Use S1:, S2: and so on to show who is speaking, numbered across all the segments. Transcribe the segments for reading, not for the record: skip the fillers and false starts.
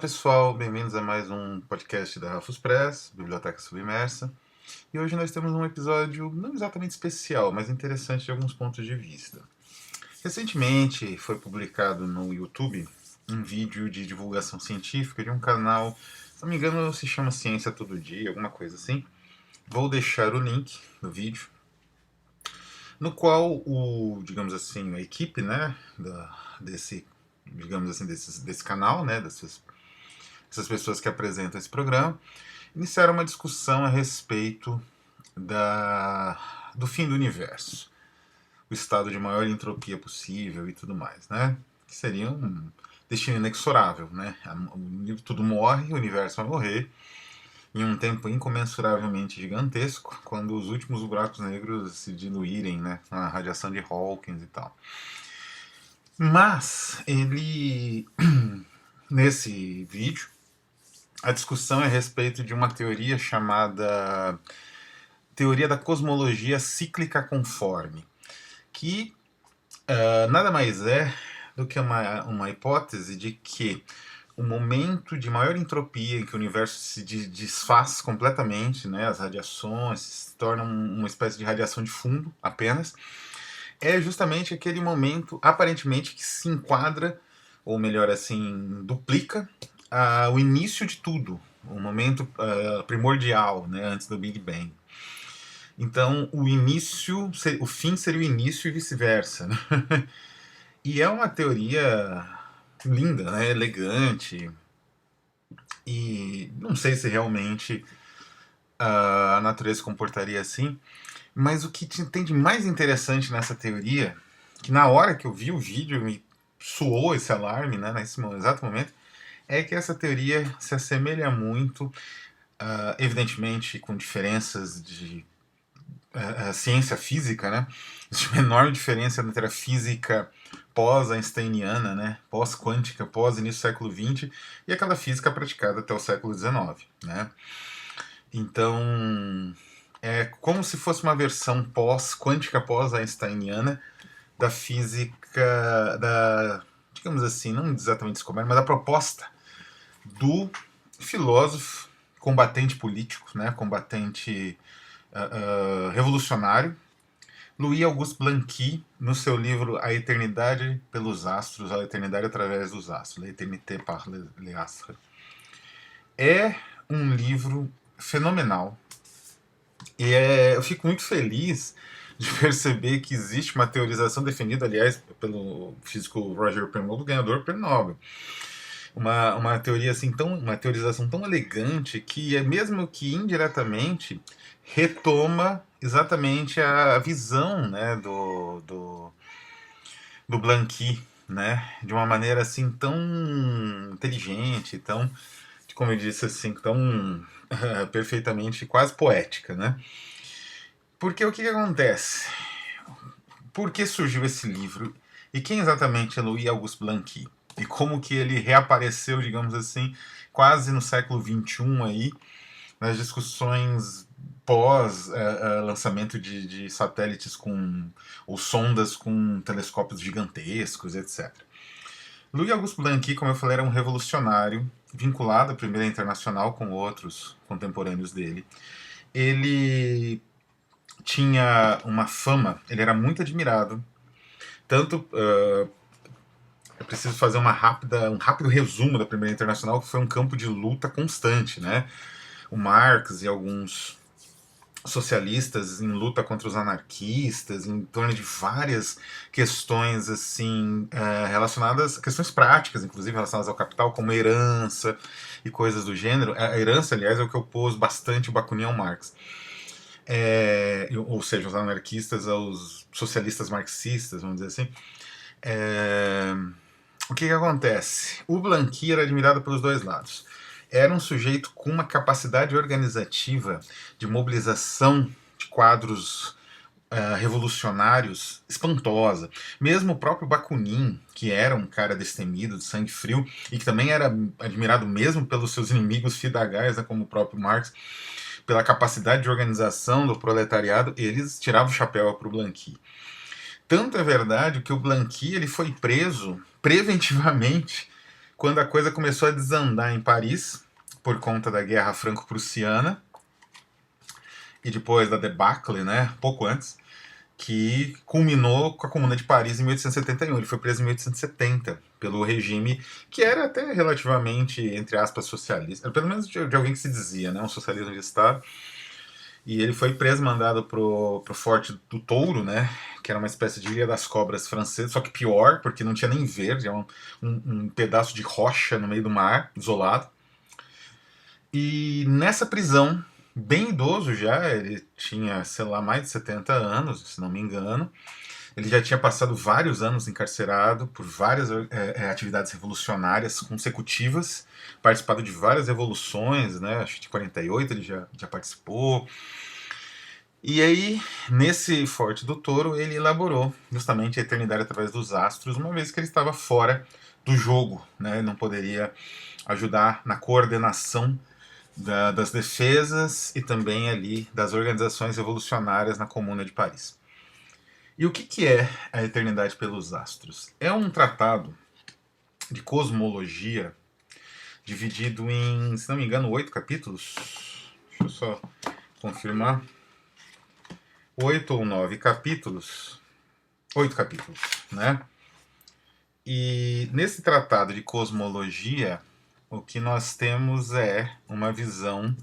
S1: pessoal, bem-vindos a mais um podcast da Rafus Press, Biblioteca Submersa. E hoje nós temos um episódio não exatamente especial, mas interessante de alguns pontos de vista. Recentemente foi publicado no YouTube um vídeo de divulgação científica de um canal, se não me engano se chama Ciência Todo Dia, alguma coisa assim. Vou deixar o link no vídeo, no qual digamos assim, a equipe, né, desse canal, né, essas pessoas que apresentam esse programa, iniciaram uma discussão a respeito do fim do universo, o estado de maior entropia possível e tudo mais, né? Que seria um destino inexorável, né? Tudo morre, o universo vai morrer em um tempo incomensuravelmente gigantesco, quando os últimos buracos negros se diluírem, né, com a radiação de Hawking e tal. Mas nesse vídeo, a discussão é a respeito de uma teoria chamada teoria da cosmologia cíclica conforme, que nada mais é do que uma hipótese de que o momento de maior entropia em que o universo se desfaz completamente, né, as radiações se tornam uma espécie de radiação de fundo apenas, é justamente aquele momento aparentemente que se enquadra, ou melhor assim, duplica o início de tudo, o momento primordial, né, antes do Big Bang. Então, o fim seria o início e vice-versa. Né? E é uma teoria linda, né, elegante, e não sei se realmente a natureza se comportaria assim, mas o que tem de mais interessante nessa teoria, que na hora que eu vi o vídeo me soou esse alarme, né, nesse exato momento, é que essa teoria se assemelha muito, evidentemente com diferenças de ciência física, né? Existe uma enorme diferença entre a física pós-einsteiniana, né? Pós-quântica, pós-início do século XX, e aquela física praticada até o século XIX, né? Então, é como se fosse uma versão pós-quântica, pós-einsteiniana da física, digamos assim, não exatamente descoberta, mas da proposta do filósofo, combatente político, né, combatente revolucionário, Louis Auguste Blanqui, no seu livro A Eternidade pelos Astros, A Eternidade através dos Astros, L'Éternité par les Astres. É um livro fenomenal. E eu fico muito feliz de perceber que existe uma teorização defendida, aliás, pelo físico Roger Penrose, ganhador do Prêmio Nobel. Uma teoria assim uma teorização tão elegante que mesmo que indiretamente retoma exatamente a visão, né, do Blanqui, né, de uma maneira assim tão inteligente, tão, como eu disse assim, tão perfeitamente quase poética, né? Porque o que acontece? Por que surgiu esse livro? E quem exatamente é Louis Auguste Blanqui? E como que ele reapareceu, digamos assim, quase no século XXI aí, nas discussões pós lançamento de satélites ou sondas com telescópios gigantescos, etc. Louis Auguste Blanqui, como eu falei, era um revolucionário vinculado à Primeira Internacional com outros contemporâneos dele. Ele tinha uma fama, ele era muito admirado, tanto eu preciso fazer um rápido resumo da Primeira Internacional, que foi um campo de luta constante, né? O Marx e alguns socialistas em luta contra os anarquistas, em torno de várias questões assim relacionadas, questões práticas, inclusive relacionadas ao capital, como herança e coisas do gênero. A herança, aliás, é o que opôs bastante o Bakunin ao Marx. Ou seja, os anarquistas aos socialistas marxistas, vamos dizer assim. O que acontece? O Blanqui era admirado pelos dois lados. Era um sujeito com uma capacidade organizativa de mobilização de quadros revolucionários espantosa. Mesmo o próprio Bakunin, que era um cara destemido, de sangue frio, e que também era admirado mesmo pelos seus inimigos fidagais, né, como o próprio Marx, pela capacidade de organização do proletariado, eles tiravam o chapéu para o Blanqui. Tanto é verdade que o Blanqui ele foi preso preventivamente quando a coisa começou a desandar em Paris, por conta da Guerra Franco-Prussiana, e depois da debacle, né, pouco antes, que culminou com a Comuna de Paris em 1871. Ele foi preso em 1870 pelo regime que era até relativamente, entre aspas, socialista, pelo menos de alguém que se dizia, né, um socialismo de Estado. E ele foi preso, mandado pro Forte do Touro, né, que era uma espécie de Ilha das Cobras francesa, só que pior, porque não tinha nem verde, é um pedaço de rocha no meio do mar, isolado. E nessa prisão, bem idoso já, ele tinha, sei lá, mais de 70 anos, se não me engano. Ele já tinha passado vários anos encarcerado por várias atividades revolucionárias consecutivas, participado de várias revoluções, né? Acho que de 48 ele já participou. E aí, nesse Forte do Touro, ele elaborou justamente a eternidade através dos astros, uma vez que ele estava fora do jogo, né? Ele não poderia ajudar na coordenação das defesas e também ali das organizações revolucionárias na Comuna de Paris. E o que é a Eternidade pelos Astros? É um tratado de cosmologia dividido em, se não me engano, 8 capítulos. Deixa eu só confirmar. 8 ou 9 capítulos. 8 capítulos, né? E nesse tratado de cosmologia, o que nós temos é uma visão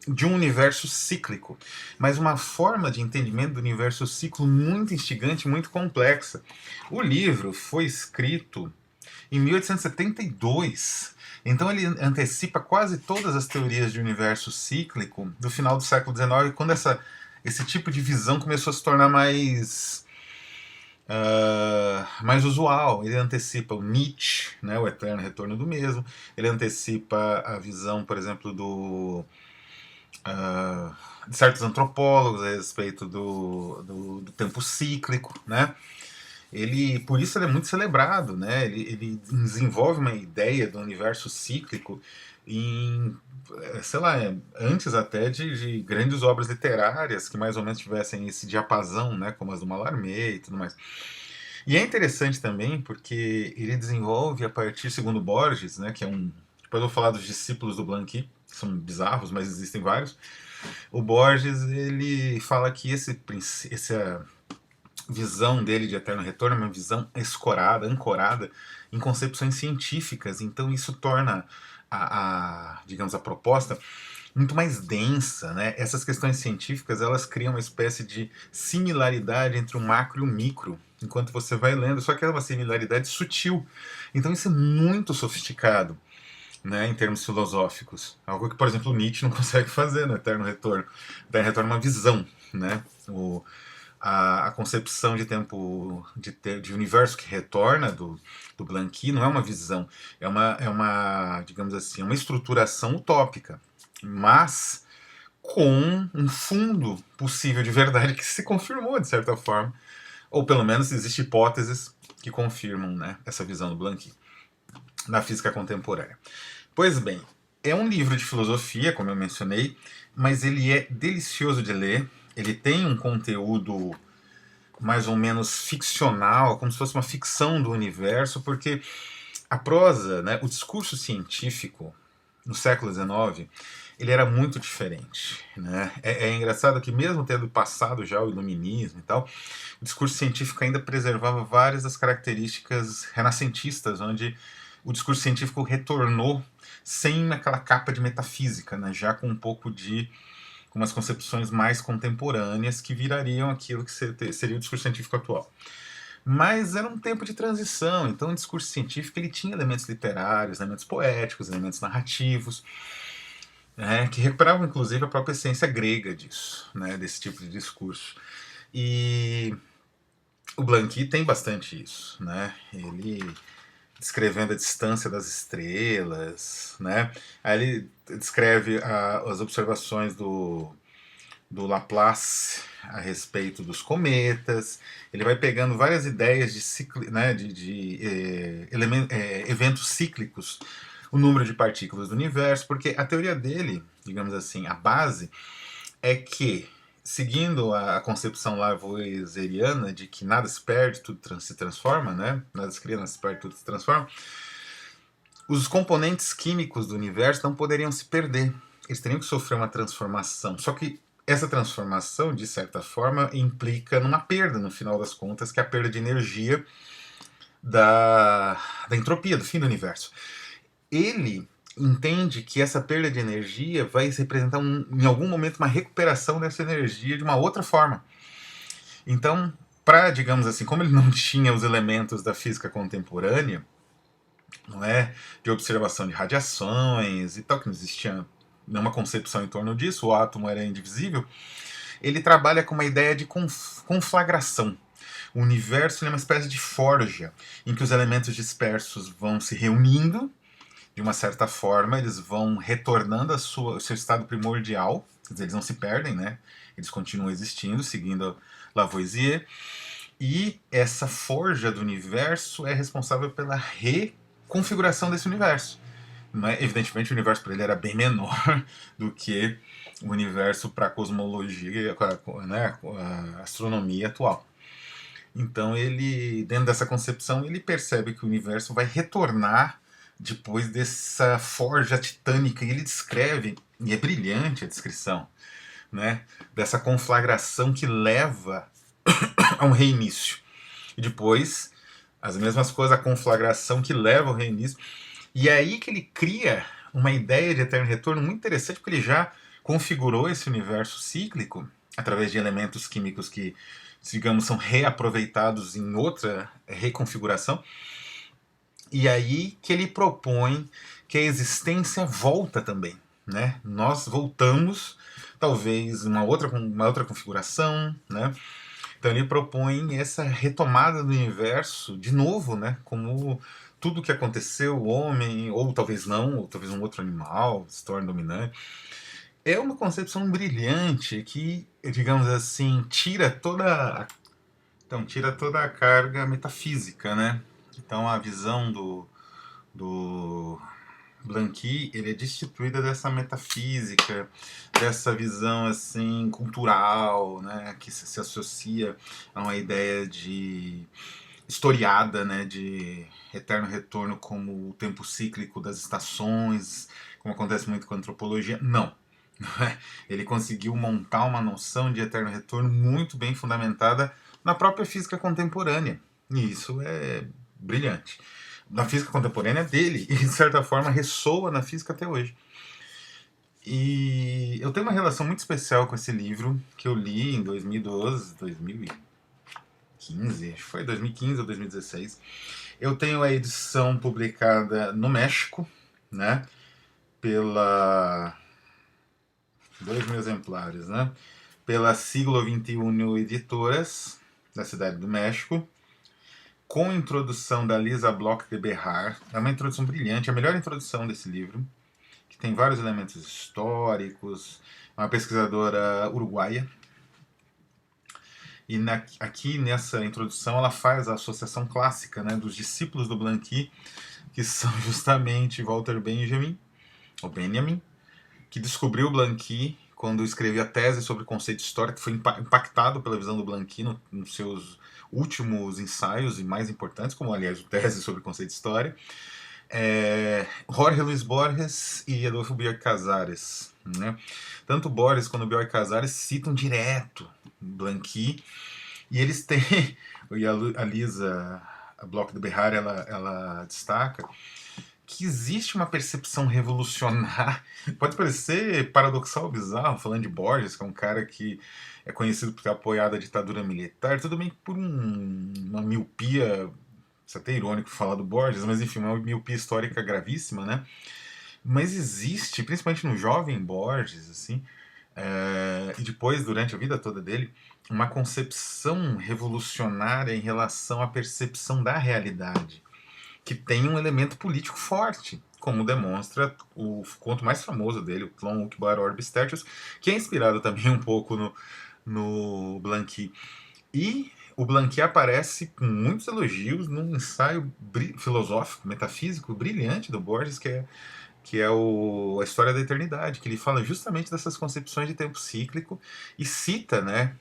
S1: de um universo cíclico, mas uma forma de entendimento do universo cíclico muito instigante, muito complexa. O livro foi escrito em 1872, então ele antecipa quase todas as teorias de universo cíclico do final do século XIX, quando esse tipo de visão começou a se tornar mais usual. Ele antecipa o Nietzsche, né, o eterno retorno do mesmo. Ele antecipa a visão, por exemplo, de certos antropólogos a respeito do tempo cíclico, né? Por isso ele é muito celebrado, né? Ele desenvolve uma ideia do universo cíclico em, sei lá, antes até de grandes obras literárias que mais ou menos tivessem esse diapasão, né? Como as do Mallarmé e tudo mais. E é interessante também porque ele desenvolve a partir, segundo Borges, né? Que é um... Depois eu vou falar dos discípulos do Blanqui, que são bizarros, mas existem vários. O Borges, ele fala que essa visão dele de eterno retorno é uma visão ancorada em concepções científicas. Então isso torna digamos, a proposta muito mais densa, né? Essas questões científicas, elas criam uma espécie de similaridade entre o macro e o micro, enquanto você vai lendo, só que é uma similaridade sutil. Então isso é muito sofisticado, né, em termos filosóficos. Algo que, por exemplo, Nietzsche não consegue fazer no Eterno Retorno. O Eterno Retorno é uma visão, né? A concepção de tempo, de universo que retorna do Blanqui não é uma visão, é uma, digamos assim, uma estruturação utópica, mas com um fundo possível de verdade que se confirmou, de certa forma, ou pelo menos existem hipóteses que confirmam, né, essa visão do Blanqui na física contemporânea. Pois bem, é um livro de filosofia, como eu mencionei, mas ele é delicioso de ler. Ele tem um conteúdo mais ou menos ficcional, como se fosse uma ficção do universo, porque a prosa, né, o discurso científico no século XIX, ele era muito diferente, né? É engraçado que mesmo tendo passado já o iluminismo e tal, o discurso científico ainda preservava várias das características renascentistas, onde o discurso científico retornou sem aquela capa de metafísica, né? Já com um pouco com umas concepções mais contemporâneas que virariam aquilo que seria o discurso científico atual. Mas era um tempo de transição, então o discurso científico ele tinha elementos literários, elementos poéticos, elementos narrativos, né, que recuperavam inclusive a própria essência grega disso, né, desse tipo de discurso. E o Blanqui tem bastante isso, né? Ele descrevendo a distância das estrelas, né? Aí ele descreve as observações do Laplace a respeito dos cometas. Ele vai pegando várias ideias né, de eventos cíclicos, o número de partículas do universo, porque a teoria dele, digamos assim, a base é que seguindo a concepção lavoisieriana de que nada se perde, tudo se transforma, né? Nada se cria, nada se perde, tudo se transforma. Os componentes químicos do universo não poderiam se perder. Eles teriam que sofrer uma transformação. Só que essa transformação, de certa forma, implica numa perda, no final das contas, que é a perda de energia da entropia, do fim do universo. Ele entende que essa perda de energia vai representar, em algum momento, uma recuperação dessa energia de uma outra forma. Então, para, digamos assim, como ele não tinha os elementos da física contemporânea, não é, de observação de radiações e tal, que não existia nenhuma concepção em torno disso, o átomo era indivisível, ele trabalha com uma ideia de conflagração. O universo é uma espécie de forja, em que os elementos dispersos vão se reunindo, de uma certa forma, eles vão retornando ao seu estado primordial, quer dizer, eles não se perdem, né? Eles continuam existindo, seguindo Lavoisier, e essa forja do universo é responsável pela reconfiguração desse universo. Né? Evidentemente, o universo para ele era bem menor do que o universo para a cosmologia, né, a astronomia atual. Então, ele, dentro dessa concepção, ele percebe que o universo vai retornar depois dessa forja titânica. E ele descreve, e é brilhante a descrição, né, dessa conflagração que leva a um reinício. E depois, as mesmas coisas, a conflagração que leva ao reinício. E é aí que ele cria uma ideia de eterno retorno muito interessante, porque ele já configurou esse universo cíclico através de elementos químicos que, digamos, são reaproveitados em outra reconfiguração. E aí que ele propõe que a existência volta também, né? Nós voltamos, talvez uma outra configuração, né? Então ele propõe essa retomada do universo de novo, né? Como tudo que aconteceu, o homem, ou talvez não, ou talvez um outro animal se torne dominante. É uma concepção brilhante que, digamos assim, tira toda a carga metafísica, né? Então a visão do Blanqui, ele é destituída dessa metafísica, dessa visão assim cultural, né, que se associa a uma ideia de historiada, né, de eterno retorno como o tempo cíclico das estações, como acontece muito com a antropologia. Não. Ele conseguiu montar uma noção de eterno retorno muito bem fundamentada na própria física contemporânea. E isso é brilhante. Na física contemporânea dele, e de certa forma ressoa na física até hoje. E eu tenho uma relação muito especial com esse livro, que eu li em 2012, 2015, acho que foi 2015 ou 2016. Eu tenho a edição publicada no México, né, pela 2.000 exemplares, né? Pela Siglo XXI Editoras, da cidade do México, com introdução da Lisa Bloch de Berrar. É uma introdução brilhante, a melhor introdução desse livro, que tem vários elementos históricos, é uma pesquisadora uruguaia. E aqui nessa introdução ela faz a associação clássica, né, dos discípulos do Blanqui, que são justamente Walter Benjamin, ou Benjamin, que descobriu o Blanqui quando escreveu a tese sobre o conceito histórico, que foi impactado pela visão do Blanqui nos seus últimos ensaios e mais importantes, como aliás a tese sobre o conceito de história. Jorge Luis Borges e Adolfo Bioy Casares, né? Tanto Borges quanto Bioy Casares citam direto Blanqui, e eles têm, e a Lisa Bloch de Berrar, ela destaca que existe uma percepção revolucionária. Pode parecer paradoxal ou bizarro, falando de Borges, que é um cara que é conhecido por ter apoiado a ditadura militar, tudo bem por uma miopia, isso é até irônico falar do Borges, mas enfim, uma miopia histórica gravíssima, né? Mas existe, principalmente no jovem Borges, assim, e depois, durante a vida toda dele, uma concepção revolucionária em relação à percepção da realidade, que tem um elemento político forte, como demonstra o conto mais famoso dele, o Tlon Uqbar Orbis Tertius, que é inspirado também um pouco no Blanqui. E o Blanqui aparece com muitos elogios num ensaio filosófico, metafísico, brilhante do Borges, que é que é a História da Eternidade, que ele fala justamente dessas concepções de tempo cíclico e cita, né,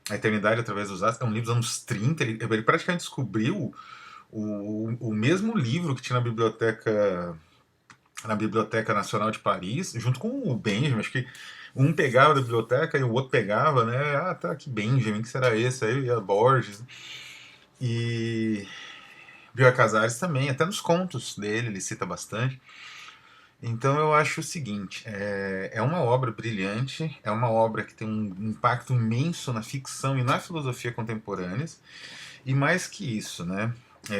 S1: a Eternidade através dos Astros. É um livro dos anos 30, ele praticamente descobriu o mesmo livro que tinha na Biblioteca Nacional de Paris, junto com o Benjamin. Acho que um pegava da biblioteca e o outro pegava, né? Ah, tá, que Benjamin, que será esse? Aí ia Borges. E Bioy Casares também, até nos contos dele, ele cita bastante. Então eu acho o seguinte, é uma obra brilhante, é uma obra que tem um impacto imenso na ficção e na filosofia contemporâneas, e mais que isso, né?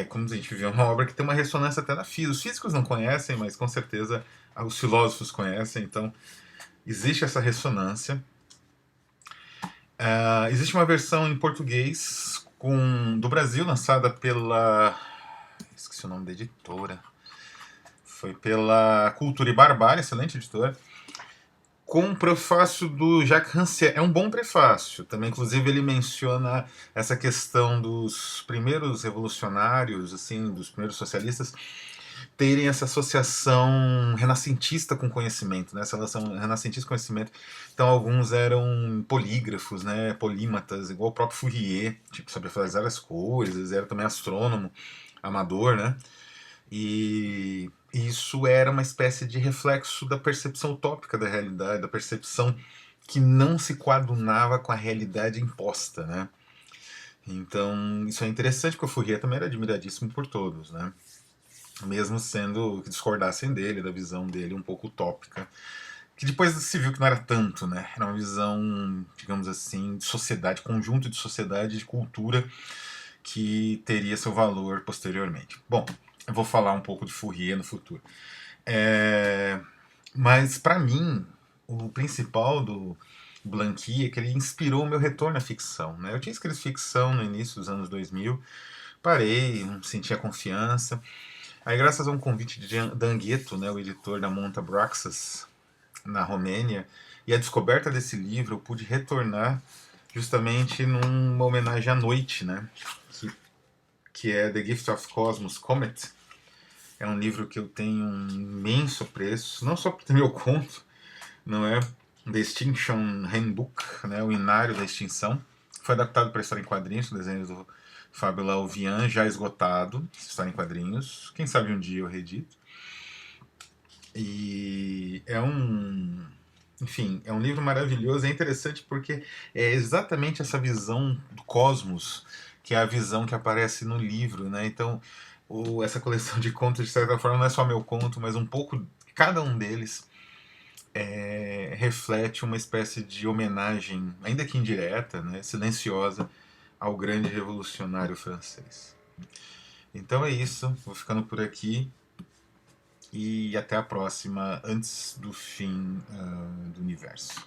S1: Como a gente viu, é uma obra que tem uma ressonância até na física. Os físicos não conhecem, mas com certeza os filósofos conhecem, então existe essa ressonância. Existe uma versão em português do Brasil, lançada pela... esqueci o nome da editora. Foi pela Cultura e Barbárie, excelente editora, com um prefácio do Jacques Rancière. É um bom prefácio. Também, inclusive, ele menciona essa questão dos primeiros revolucionários, assim, dos primeiros socialistas, terem essa associação renascentista com conhecimento, né? Essa relação renascentista com conhecimento. Então, alguns eram polígrafos, né? Polímatas, igual o próprio Fourier, tipo, sabia fazer várias coisas, era também astrônomo, amador, né? E isso era uma espécie de reflexo da percepção utópica da realidade, da percepção que não se coadunava com a realidade imposta, né? Então, isso é interessante, porque o Fourier também era admiradíssimo por todos, né? Mesmo sendo que discordassem dele, da visão dele um pouco utópica, que depois se viu que não era tanto, né? Era uma visão, digamos assim, de sociedade, conjunto de sociedade, de cultura, que teria seu valor posteriormente. Bom, eu vou falar um pouco de Fourier no futuro. É, mas, para mim, o principal do Blanqui é que ele inspirou o meu retorno à ficção. Né? Eu tinha escrito ficção no início dos anos 2000, parei, não sentia confiança. Aí, graças a um convite de Dan Ghetto, né, o editor da Monta Braxas, na Romênia, e a descoberta desse livro, eu pude retornar justamente numa homenagem à noite, né, que é The Gift of Cosmos Comet. É um livro que eu tenho um imenso preço, não só por ter meu conto, não é? The Extinction Handbook, né? O Inário da Extinção. Foi adaptado para história em quadrinhos, com desenhos do Fábio Lauvian, já esgotado, história em quadrinhos. Quem sabe um dia eu reedito. E é um. Enfim, é um livro maravilhoso, é interessante porque é exatamente essa visão do cosmos, que é a visão que aparece no livro, né? Então, essa coleção de contos, de certa forma, não é só meu conto, mas um pouco, cada um deles reflete uma espécie de homenagem, ainda que indireta, né, silenciosa, ao grande revolucionário francês. Então é isso, vou ficando por aqui e até a próxima, antes do fim do universo.